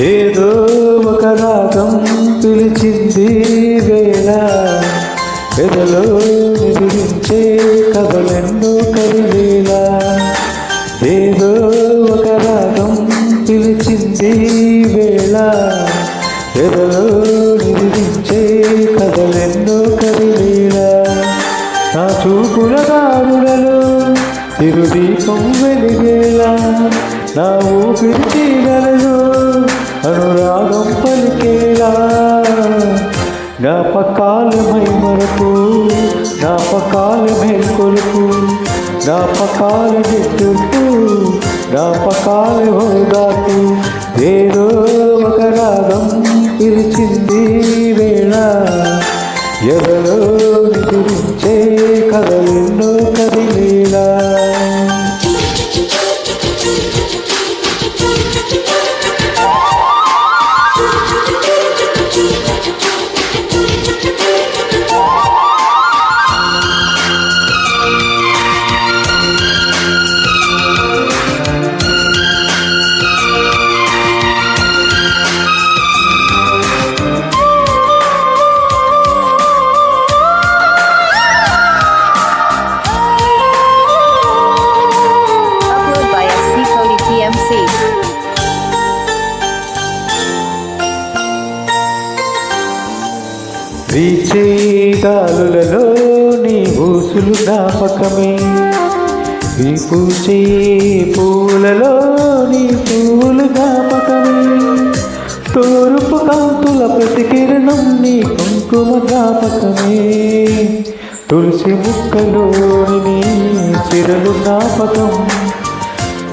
ఏదో ఒక రాగం పిలిచింది వేళ ఎదలో నిదురించే కథలెన్నో కదిలేలా. ఏదో ఒక రాగం పిలిచింది వేళ ఎదలో నిదురించే కథలెన్నో కదిలేలా. నా చూపుల దారులలో తిరుదీపం వెలిగేలా, నా ఊపిరి తీగలలో అనురాగం పలికేలా. జ్ఞాపకాల మైమరకు, జ్ఞాపకాల మేల్కొలుపు, జ్ఞాపకాల నిట్టూర్పు, జ్ఞాపకాల ఓదార్పు. ఏదో ఒక రాగం పిలిచింది వేళ ఎవరో నిదురించే కథలెన్నో కదిలేలా. వీచే గాలులలో నీ ఊసులు జ్ఞాపకమే, ఈ పూచే పూలలో నీ పూలు జ్ఞాపకమే. తూర్పు కాంతుల ప్రతికిరణం నీ కుంకుమ జ్ఞాపకమే. తులసి ముక్కలోని నీ సిరలు జ్ఞాపకం,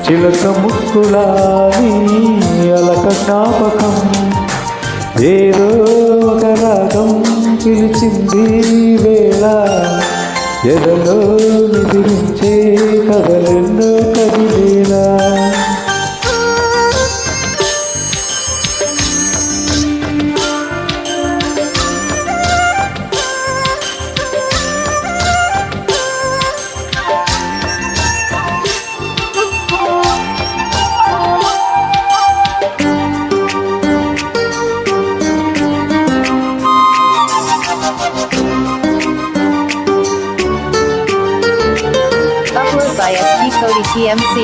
చిలక ముక్కులా నీ అలక జ్ఞాపకం. ఏదో ఒక రాగం పిలిచింది వేళ ఎదలో నిదురించే కథలెన్నో కదిలేలా. by SP Cody TMC.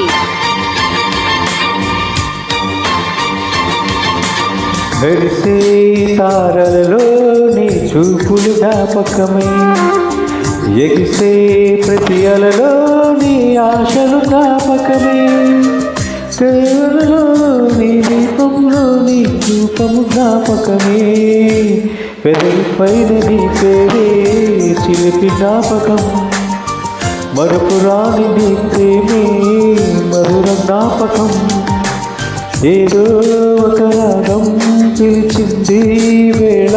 మెరిసే తారలలో నీ చూపులు జ్ఞాపకమై, ఎగిసే ప్రతి అలలో నీ ఆశలు జ్ఞాపకమే. సేవలలో నీ దీపంలో నీ రూపము జ్ఞాపకమే. పెదవి పైన నీ పేరే చిలిపి జ్ఞాపకం, మరపురాని నీ ప్రేమే మధుర జ్ఞాపకం. ఏదో ఒక రాగం పిలిచింది వేళ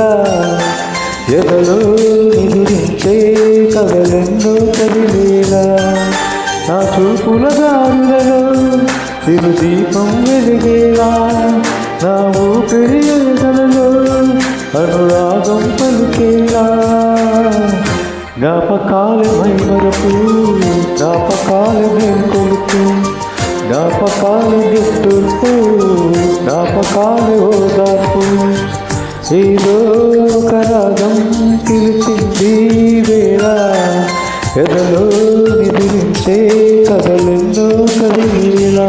ఎదలో నిదురించే కథలెన్నో కదిలేలా. నా చూపుల దారులలో తిరుదీపం వెలిగేలా, నా ఊపిరి ఎదలలో అనురాగం పలికేలా. జ్ఞాపకాల మైమరపు, జ్ఞాపకాల మేల్కొలుపు, జ్ఞాపకాల నిట్టూర్పు, జ్ఞాపకాల ఓదార్పు. ఏదో ఒక రాగం పిలిచింది వేళ ఎదలో నిదురించే కథలెన్నో కదిలేలా.